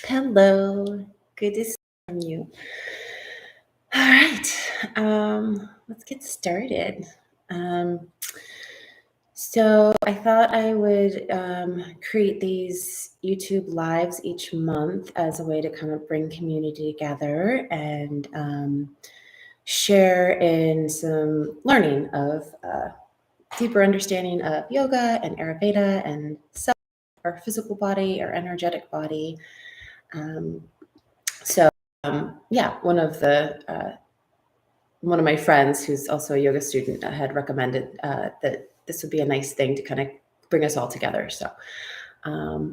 Hello, good to see you. All right, let's get started. Um, so I thought I would create these YouTube lives each month as a way to kind of bring community together and share in some learning of deeper understanding of yoga and Ayurveda and self, our physical body, our energetic body. Um, yeah, one of my friends who's also a yoga student had recommended that this would be a nice thing to kind of bring us all together. So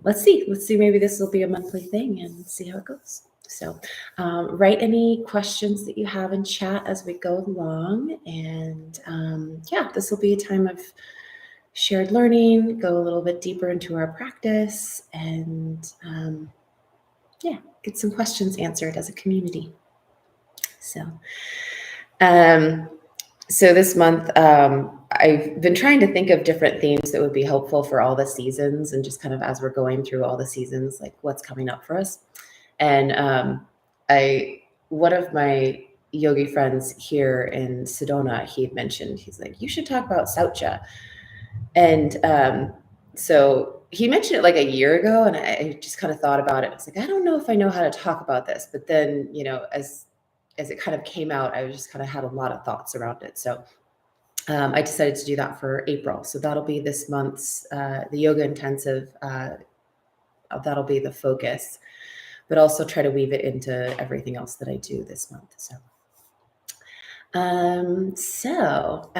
let's see. Maybe this will be a monthly thing and see how it goes. So write any questions that you have in chat as we go along. And yeah, this will be a time of shared learning, go a little bit deeper into our practice, and yeah, get some questions answered as a community. So this month, I've been trying to think of different themes that would be helpful for all the seasons, and just kind of as we're going through all the seasons, like what's coming up for us. And one of my yogi friends here in Sedona, he had mentioned, he's like, you should talk about Saucha. And so he mentioned it like a year ago, and I just kind of thought about it. I was like, I don't know if I know how to talk about this. But then, as it kind of came out, I just kind of had a lot of thoughts around it. So I decided to do that for April. So that'll be this month's, the yoga intensive, that'll be the focus, but also try to weave it into everything else that I do this month. So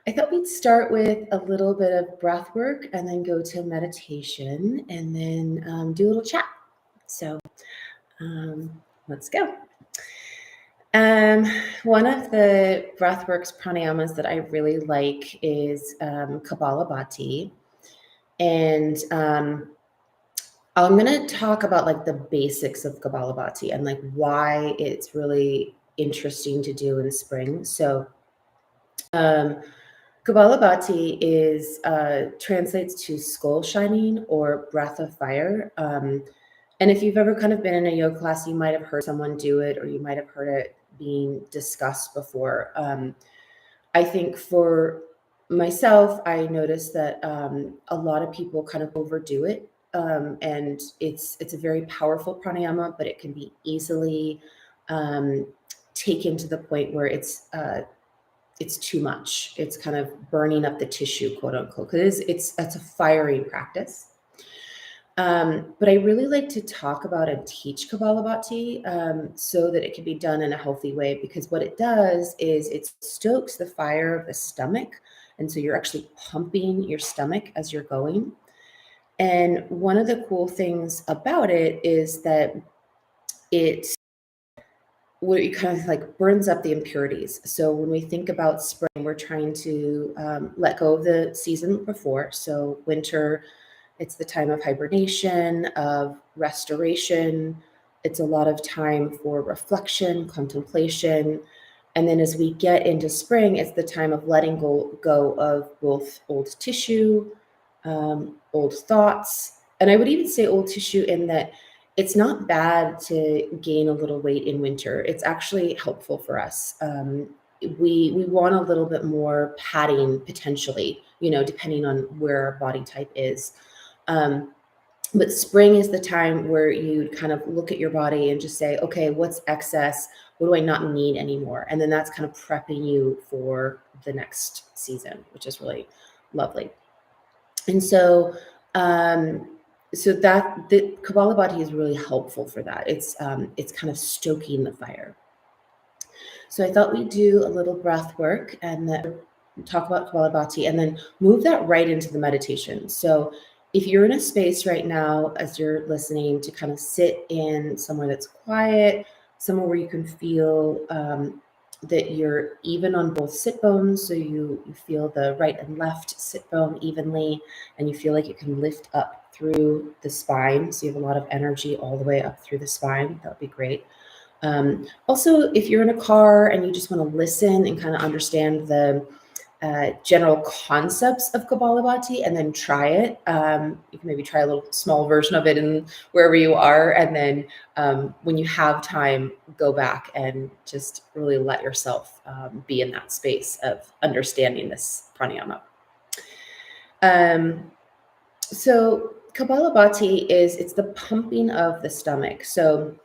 I thought we'd start with a little bit of breath work and then go to meditation and then do a little chat. So let's go. One of the breathworks pranayamas that I really like is Kapalabhati. And I'm going to talk about like the basics of Kapalabhati and like why it's really interesting to do in spring. So Kapalabhati is translates to skull shining or breath of fire. And if you've ever kind of been in a yoga class, you might have heard someone do it, or you might have heard it being discussed before. I think for myself, I noticed that a lot of people kind of overdo it. And it's a very powerful pranayama, but it can be easily taken to the point where it's too much. It's kind of burning up the tissue, quote unquote, because it's a firing practice. But I really like to talk about and teach Kapalabhati so that it can be done in a healthy way, because what it does is it stokes the fire of the stomach. And so you're actually pumping your stomach as you're going. And one of the cool things about it is that it kind of like burns up the impurities. So when we think about spring, we're trying to let go of the season before. So winter, it's the time of hibernation, of restoration. It's a lot of time for reflection, contemplation. And then as we get into spring, it's the time of letting go of both old tissue, old thoughts. And I would even say old tissue in that it's not bad to gain a little weight in winter. It's actually helpful for us. We want a little bit more padding potentially, depending on where our body type is. But spring is the time where you kind of look at your body and just say, okay, what's excess? What do I not need anymore? And then that's kind of prepping you for the next season, which is really lovely. And so, that the Kapalabhati is really helpful for that. It's kind of stoking the fire. So I thought we'd do a little breath work and then talk about Kapalabhati and then move that right into the meditation. So if you're in a space right now, as you're listening, to kind of sit in somewhere that's quiet, somewhere where you can feel that you're even on both sit bones, so you feel the right and left sit bone evenly, and you feel like you can lift up through the spine, so you have a lot of energy all the way up through the spine. That would be great. Also, if you're in a car and you just want to listen and kind of understand the general concepts of Kapalabhati and then try it. You can maybe try a little small version of it in wherever you are. And then when you have time, go back and just really let yourself be in that space of understanding this pranayama. So Kapalabhati it's the pumping of the stomach. So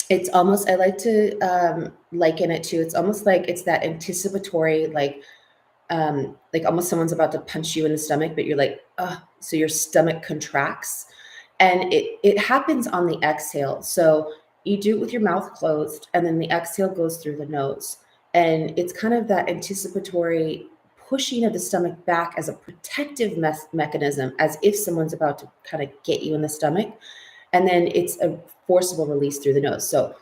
it's almost, I like to liken it to, it's almost like it's that anticipatory, like almost someone's about to punch you in the stomach, but you're like, oh, so your stomach contracts. And it happens on the exhale. So you do it with your mouth closed, and then the exhale goes through the nose. And it's kind of that anticipatory pushing of the stomach back as a protective mechanism, as if someone's about to kind of get you in the stomach. And then it's a forcible release through the nose. So,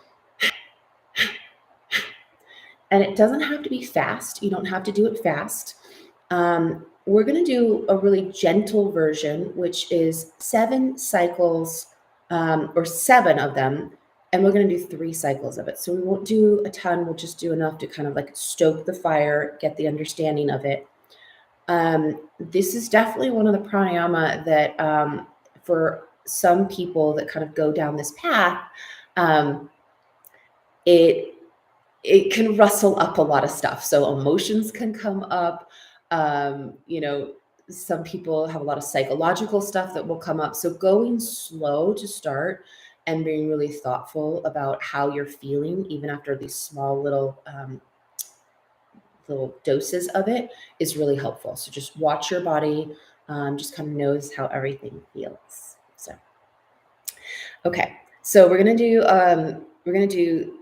and it doesn't have to be fast. You don't have to do it fast. We're going to do a really gentle version, which is 7 cycles, or 7 of them. And we're going to do 3 cycles of it. So we won't do a ton. We'll just do enough to kind of like stoke the fire, get the understanding of it. This is definitely one of the pranayama that for some people that kind of go down this path, it can rustle up a lot of stuff. So emotions can come up. Some people have a lot of psychological stuff that will come up. So going slow to start and being really thoughtful about how you're feeling, even after these small little doses of it, is really helpful. So just watch your body, just kind of knows how everything feels. So, okay. So we're going to do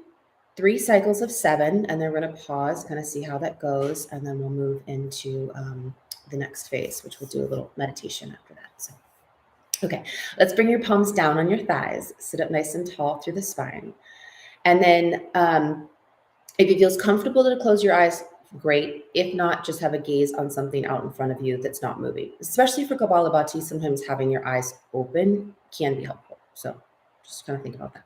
3 cycles of 7, and then we're going to pause, kind of see how that goes. And then we'll move into the next phase, which we'll do a little meditation after that. So, okay, let's bring your palms down on your thighs, sit up nice and tall through the spine. And then if it feels comfortable to close your eyes, great. If not, just have a gaze on something out in front of you that's not moving. Especially for Kapalabhati, sometimes having your eyes open can be helpful. So just kind of think about that.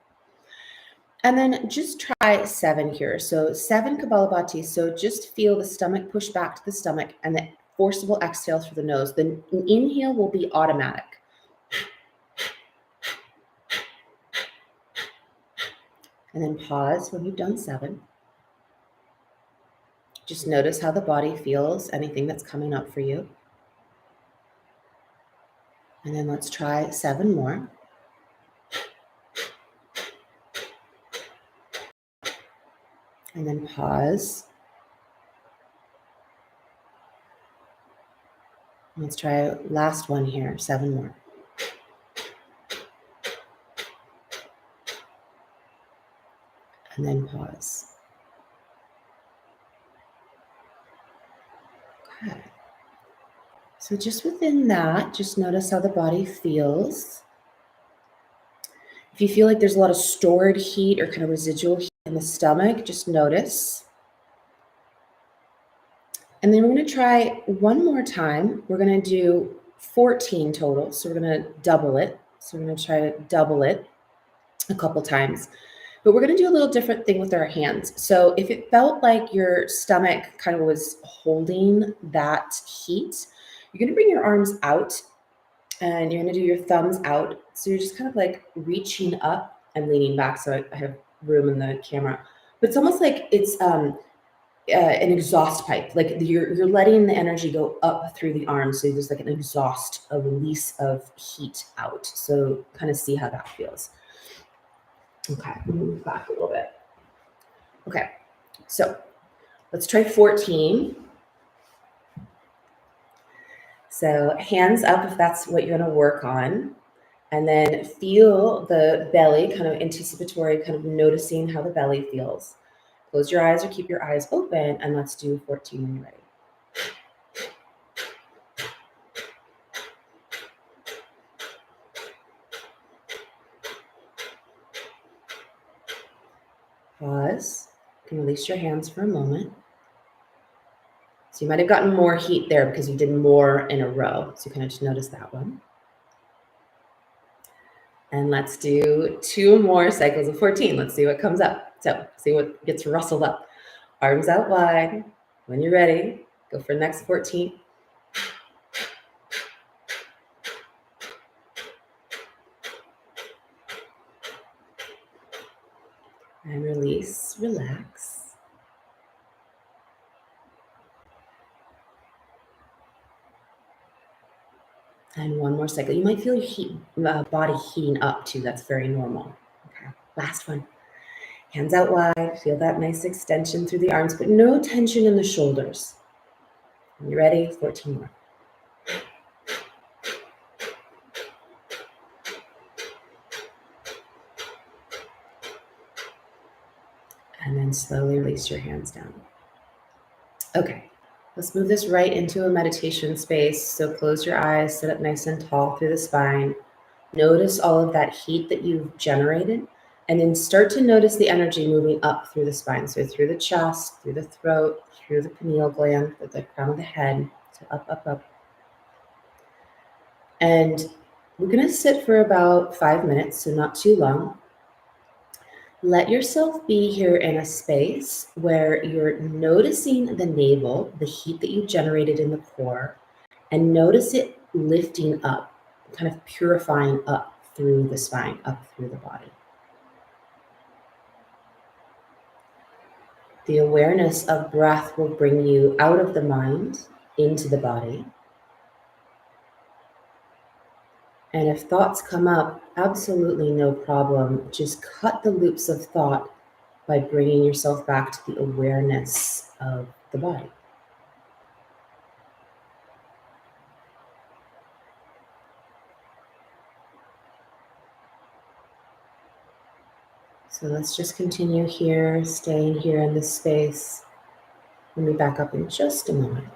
And then just try 7 here. So 7 Kapalabhati. So just feel the stomach push back to the stomach and the forcible exhale through the nose. The inhale will be automatic. And then pause when you've done 7. Just notice how the body feels, anything that's coming up for you. And then let's try 7 more. And then pause. Let's try last one here, 7 more. And then pause. Okay. So just within that, just notice how the body feels. If you feel like there's a lot of stored heat or kind of residual heat in the stomach, just notice. And then we're going to try one more time. We're going to do 14 total. So we're going to double it. So we're going to try to double it a couple times. But we're going to do a little different thing with our hands. So if it felt like your stomach kind of was holding that heat, you're going to bring your arms out and you're going to do your thumbs out. So you're just kind of like reaching up and leaning back. So I have room in the camera. But it's almost like it's an exhaust pipe. Like you're letting the energy go up through the arms. So there's like an exhaust, a release of heat out. So kind of see how that feels. Okay, move back a little bit. Okay, so let's try 14. So hands up if that's what you're going to work on. And then feel the belly, kind of anticipatory, kind of noticing how the belly feels. Close your eyes or keep your eyes open, and let's do 14 when you're ready. Pause. You can release your hands for a moment. So you might have gotten more heat there because you did more in a row. So you kind of just notice that one. And let's do 2 more cycles of 14. Let's see what comes up. So see what gets rustled up. Arms out wide. When you're ready, Go for the next 14. And release, relax. And one more cycle. You might feel your body heating up too. That's very normal. Okay, last one. Hands out wide. Feel that nice extension through the arms, but no tension in the shoulders. When you're ready, 14 more. And then slowly release your hands down. Okay, let's move this right into a meditation space. So close your eyes, sit up nice and tall through the spine. Notice all of that heat that you've generated, and then start to notice the energy moving up through the spine. So through the chest, through the throat, through the pineal gland, the crown of the head, so up, up, up. And we're gonna sit for about 5 minutes, so not too long. Let yourself be here in a space where you're noticing the navel, the heat that you generated in the core, and notice it lifting up, kind of purifying up through the spine, up through the body. The awareness of breath will bring you out of the mind into the body. And if thoughts come up, absolutely no problem. Just cut the loops of thought by bringing yourself back to the awareness of the body. So let's just continue here, staying here in this space. We'll be back up in just a moment.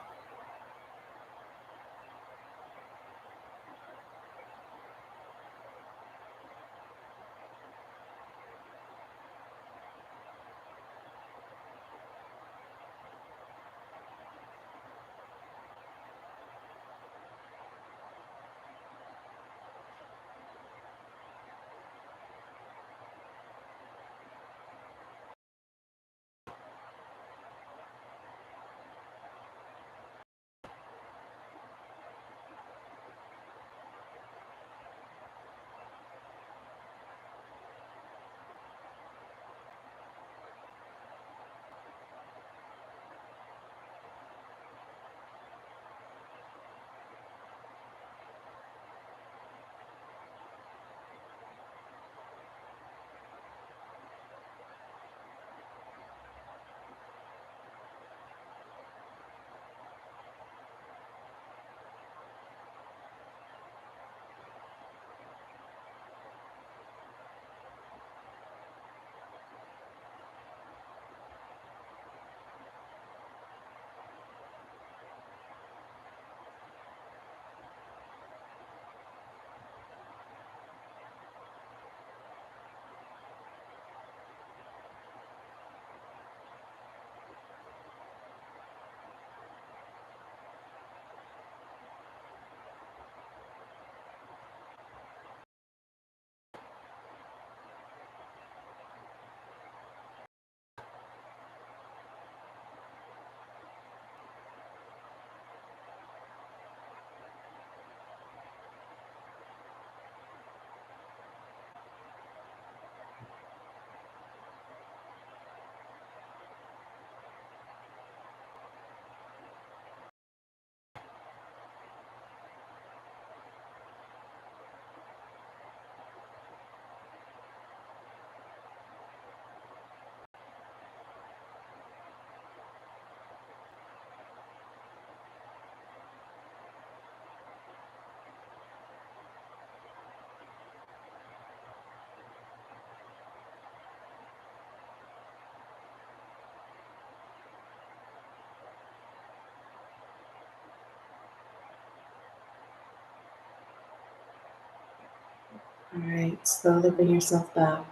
All right, slowly bring yourself back.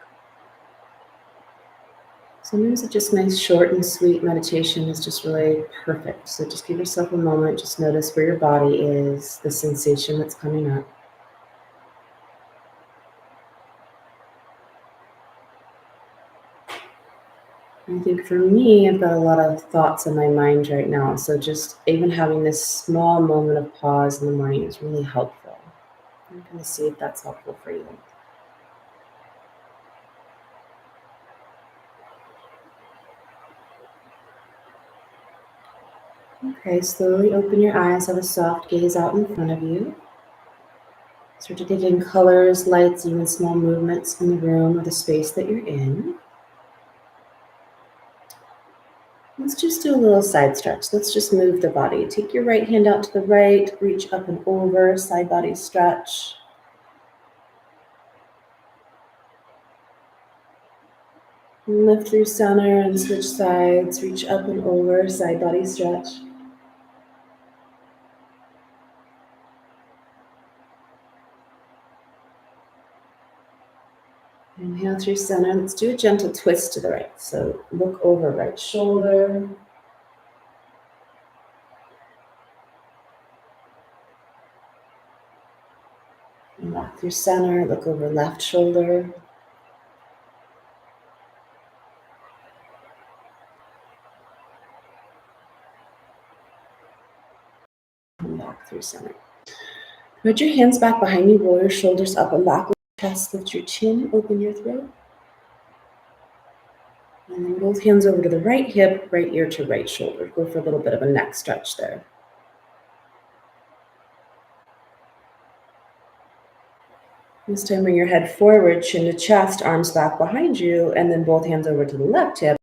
Sometimes it's just nice, short and sweet meditation is just really perfect. So just give yourself a moment, just notice where your body is, the sensation that's coming up. I think for me, I've got a lot of thoughts in my mind right now. So just even having this small moment of pause in the morning is really helpful. I'm going to see if that's helpful for you. Okay, slowly open your eyes, have a soft gaze out in front of you. Start to take in colors, lights, even small movements in the room or the space that you're in. Let's just do a little side stretch. Let's just move the body. Take your right hand out to the right, reach up and over, side body stretch. Lift through center and switch sides, reach up and over, side body stretch. Inhale through center. Let's do a gentle twist to the right. So look over right shoulder. And walk through center, look over left shoulder. And back through center. Put your hands back behind you, roll your shoulders up and back, chest, lift your chin, open your throat. And then both hands over to the right hip, right ear to right shoulder. Go for a little bit of a neck stretch there. This time bring your head forward, chin to chest, arms back behind you, and then both hands over to the left hip.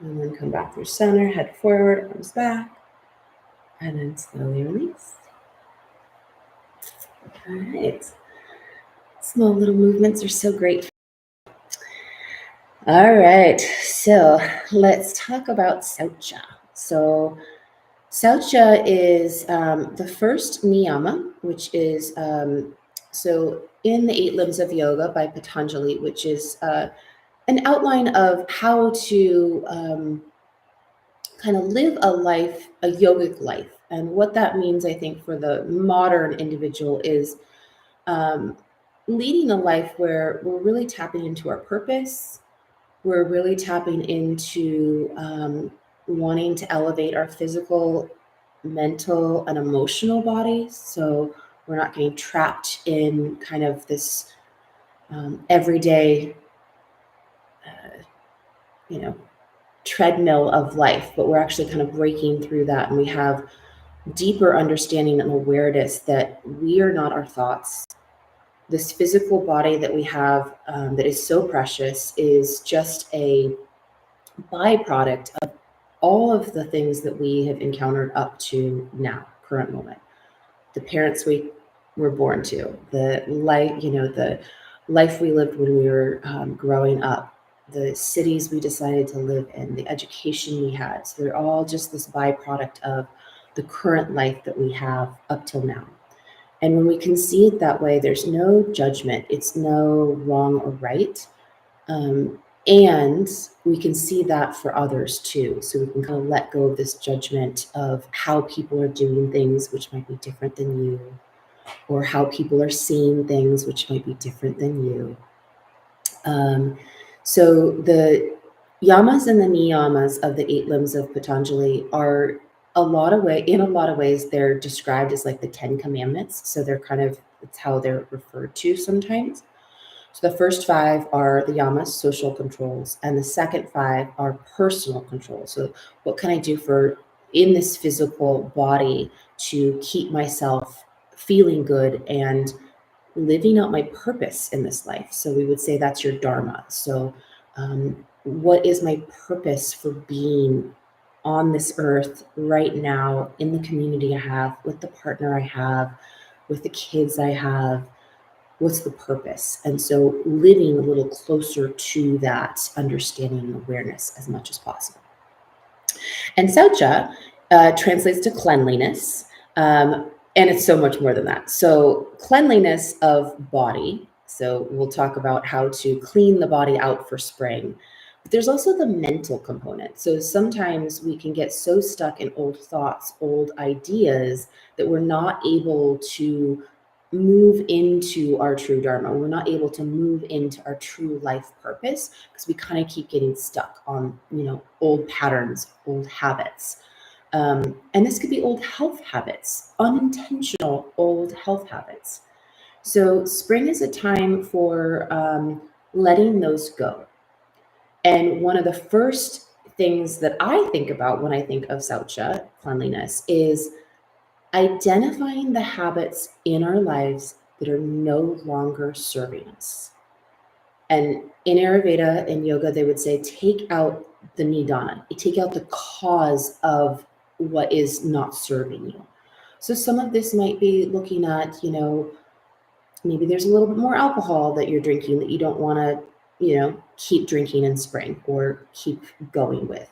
And then come back through center, head forward, arms back, and then slowly release. All right. Small little movements are so great. All right, so let's talk about Saucha. So Saucha is the first niyama, which is, so in the 8 Limbs of Yoga by Patanjali, which is an outline of how to kind of live a life, a yogic life. And what that means, I think, for the modern individual is leading a life where we're really tapping into our purpose. We're really tapping into wanting to elevate our physical, mental, and emotional bodies. So we're not getting trapped in kind of this everyday, treadmill of life, but we're actually kind of breaking through that. And we have deeper understanding and awareness that we are not our thoughts. This physical body that we have that is so precious is just a byproduct of all of the things that we have encountered up to now, current moment. The parents we were born to, the life we lived when we were growing up, the cities we decided to live in, the education we had. So they're all just this byproduct of the current life that we have up till now. And when we can see it that way, there's no judgment. It's no wrong or right. And we can see that for others too. So we can kind of let go of this judgment of how people are doing things, which might be different than you, or how people are seeing things, which might be different than you. So the yamas and the niyamas of the 8 limbs of Patanjali are in a lot of ways, they're described as like the 10 commandments. So it's how they're referred to sometimes. So the first 5 are the yamas, social controls, and the second 5 are personal controls. So what can I do in this physical body to keep myself feeling good and living out my purpose in this life? So we would say that's your dharma. So what is my purpose for being on this earth right now, in the community I have, with the partner I have, with the kids I have? What's the purpose? And so living a little closer to that understanding and awareness as much as possible. And Saucha translates to cleanliness, and it's so much more than that. So cleanliness of body. So we'll talk about how to clean the body out for spring. But there's also the mental component. So sometimes we can get so stuck in old thoughts, old ideas, that we're not able to move into our true dharma. We're not able to move into our true life purpose because we kind of keep getting stuck on, old patterns, old habits. And this could be old health habits, unintentional old health habits. So spring is a time for letting those go. And one of the first things that I think about when I think of Saucha, cleanliness, is identifying the habits in our lives that are no longer serving us. And in Ayurveda and yoga, they would say, take out the nidana, take out the cause of what is not serving you. So some of this might be looking at, maybe there's a little bit more alcohol that you're drinking that you don't want to, keep drinking in spring or keep going with.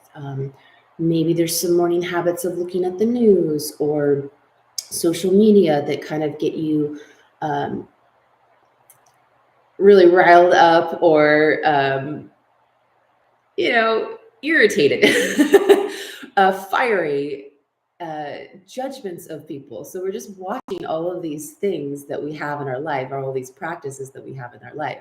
Maybe there's some morning habits of looking at the news or social media that kind of get you really riled up or, irritated, fiery, judgments of people. So we're just watching all of these things that we have in our life, or all these practices that we have in our life.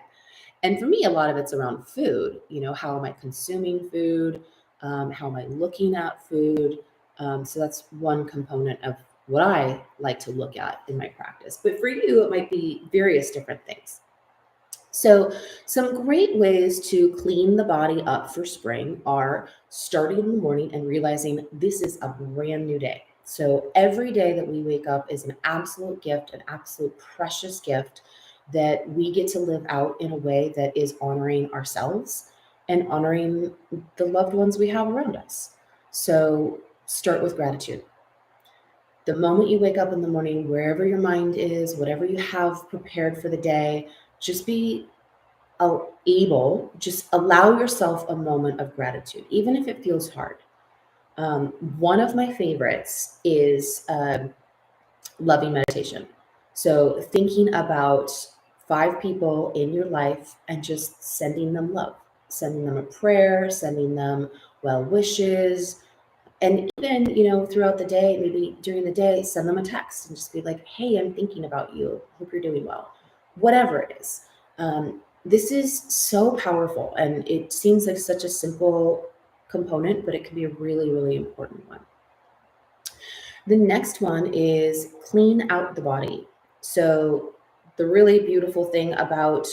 And for me, a lot of it's around food. How am I consuming food? How am I looking at food? So that's one component of what I like to look at in my practice. But for you, it might be various different things. So some great ways to clean the body up for spring are starting in the morning and realizing this is a brand new day. So every day that we wake up is an absolute gift, an absolute precious gift that we get to live out in a way that is honoring ourselves and honoring the loved ones we have around us. So start with gratitude. The moment you wake up in the morning, wherever your mind is, whatever you have prepared for the day, just be just allow yourself a moment of gratitude, even if it feels hard. One of my favorites is loving meditation. So thinking about 5 people in your life and just sending them love, sending them a prayer, sending them well wishes. And even, throughout the day, maybe during the day, send them a text and just be like, hey, I'm thinking about you. Hope you're doing well. Whatever it is. This is so powerful, and it seems like such a simple component, but it can be a really, really important one. The next one is clean out the body. So the really beautiful thing about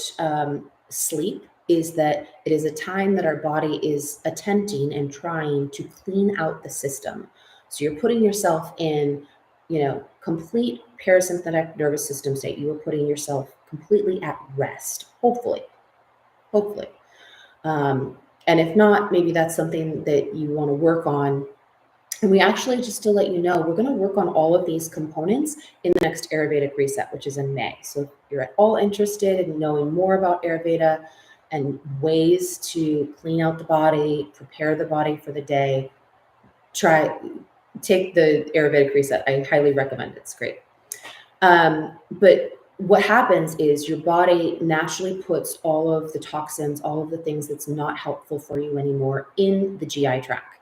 sleep is that it is a time that our body is attempting and trying to clean out the system. So you're putting yourself in, complete parasympathetic nervous system state. You are putting yourself completely at rest, hopefully. And if not, maybe that's something that you want to work on. And we actually, just to let you know, we're going to work on all of these components in the next Ayurvedic reset, which is in May. So if you're at all interested in knowing more about Ayurveda and ways to clean out the body, prepare the body for the day, take the Ayurvedic reset. I highly recommend it. It's great. But what happens is your body naturally puts all of the toxins, all of the things that's not helpful for you anymore in the GI tract.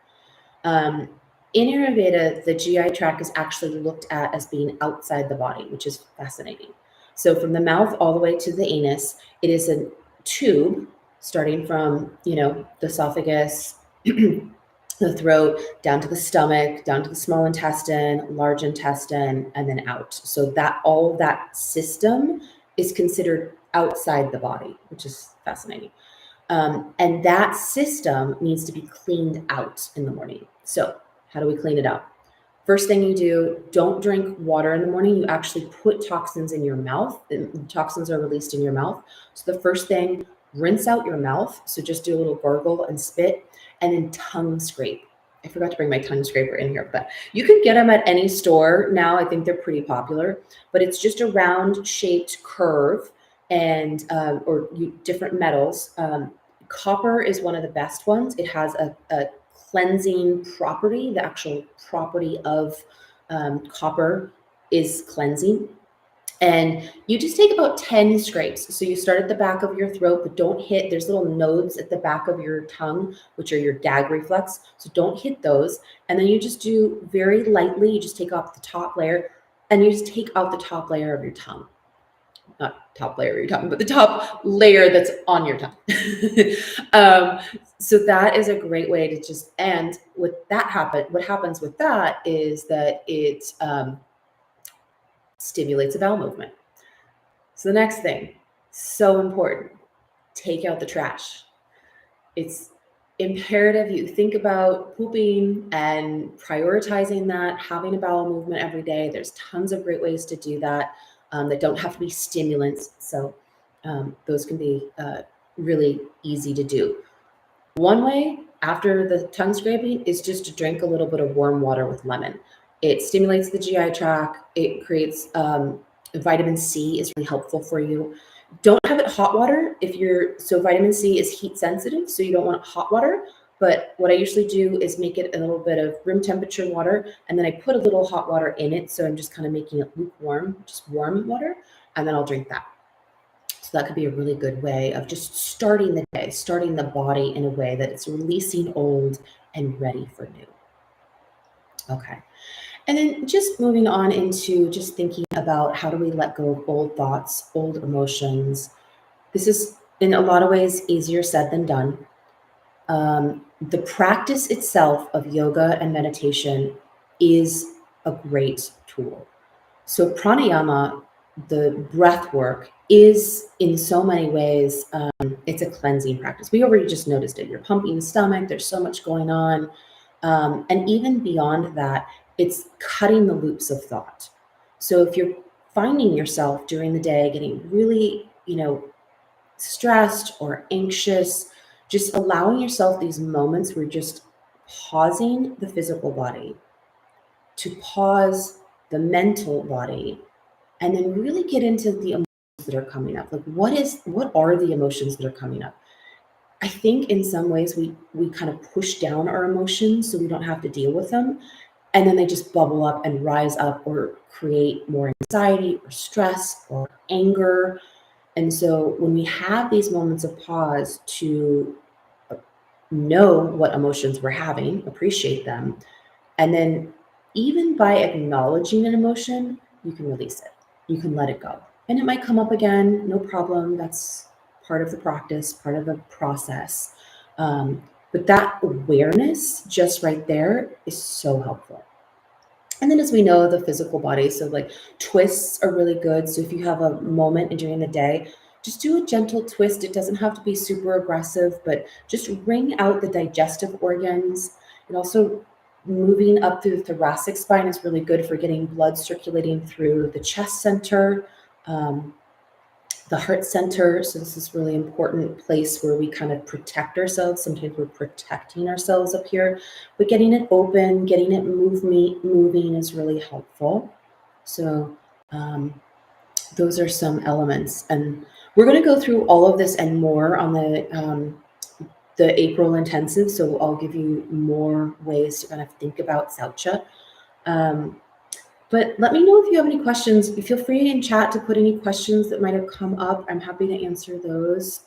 In Ayurveda, the GI tract is actually looked at as being outside the body, which is fascinating. So from the mouth all the way to the anus, it is a tube starting from, the esophagus, the throat, down to the stomach, down to the small intestine, large intestine, and then out. So that all that system is considered outside the body, which is fascinating. And that system needs to be cleaned out in the morning. So how do we clean it out? First thing you do, don't drink water in the morning. You actually put toxins in your mouth. And toxins are released in your mouth. So the first thing, rinse out your mouth. So just do a little gargle and spit, and then tongue scrape. I forgot to bring my tongue scraper in here, but you can get them at any store now. I think they're pretty popular, but it's just a round shaped curve and different metals. Copper is one of the best ones. It has a cleansing property. The actual property of copper is cleansing. And you just take about 10 scrapes. So you start at the back of your throat, but don't hit, there's little nodes at the back of your tongue, which are your dag reflex. So don't hit those. And then you just do very lightly, you just take off the top layer and you just take out the top layer of your tongue. Not top layer of your tongue, but the top layer that's on your tongue. So that is a great way to just, and what happens with that is that it stimulates a bowel movement. So the next thing, so important, take out the trash. It's imperative you think about pooping and prioritizing that, having a bowel movement every day. There's tons of great ways to do that that don't have to be stimulants. So those can be really easy to do. One way after the tongue scraping is just to drink a little bit of warm water with lemon. It stimulates the GI tract. It creates vitamin C is really helpful for you. Don't have it hot water so vitamin C is heat sensitive, so you don't want hot water. But what I usually do is make it a little bit of room temperature water, and then I put a little hot water in it. So I'm just kind of making it lukewarm, just warm water, and then I'll drink that. So that could be a really good way of just starting the day, starting the body in a way that it's releasing old and ready for new. Okay. And then just moving on into just thinking about how do we let go of old thoughts, old emotions. This is in a lot of ways easier said than done. The practice itself of yoga and meditation is a great tool. So pranayama, the breath work, is in so many ways, it's a cleansing practice. We already just noticed it. You're pumping the stomach. There's so much going on. And even beyond that, it's cutting the loops of thought. So if you're finding yourself during the day getting really, stressed or anxious, just allowing yourself these moments where you're just pausing the physical body, to pause the mental body, and then really get into the emotions that are coming up. Like what are the emotions that are coming up? I think in some ways we kind of push down our emotions so we don't have to deal with them. And then they just bubble up and rise up or create more anxiety or stress or anger. And so when we have these moments of pause to know what emotions we're having, appreciate them, and then even by acknowledging an emotion, you can release it. You can let it go. And it might come up again, no problem. That's part of the practice, part of the process. But that awareness just right there is so helpful. And then as we know, the physical body, so like twists are really good. So if you have a moment during the day, just do a gentle twist. It doesn't have to be super aggressive, but just wring out the digestive organs. And also moving up through the thoracic spine is really good for getting blood circulating through the chest center, the heart center. So this is really important place where we kind of protect ourselves. Sometimes we're protecting ourselves up here, but getting it open, getting it moving is really helpful. So those are some elements, and we're going to go through all of this and more on the April intensive. So I'll give you more ways to kind of think about Saucha. But let me know if you have any questions. Feel free in chat to put any questions that might have come up. I'm happy to answer those.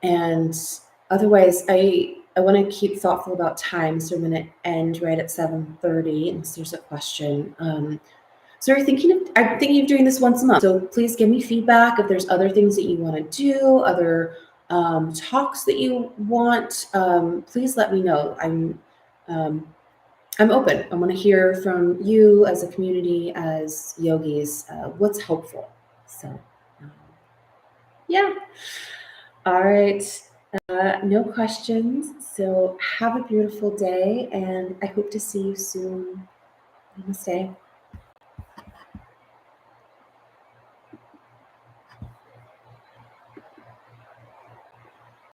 And otherwise, I want to keep thoughtful about time. So I'm going to end right at 7:30 unless there's a question. So I'm thinking of doing this once a month. So please give me feedback if there's other things that you want to do, other talks that you want. Please let me know. I'm open. I want to hear from you as a community, as yogis, what's helpful. So, yeah. All right. No questions. So have a beautiful day, and I hope to see you soon. Namaste.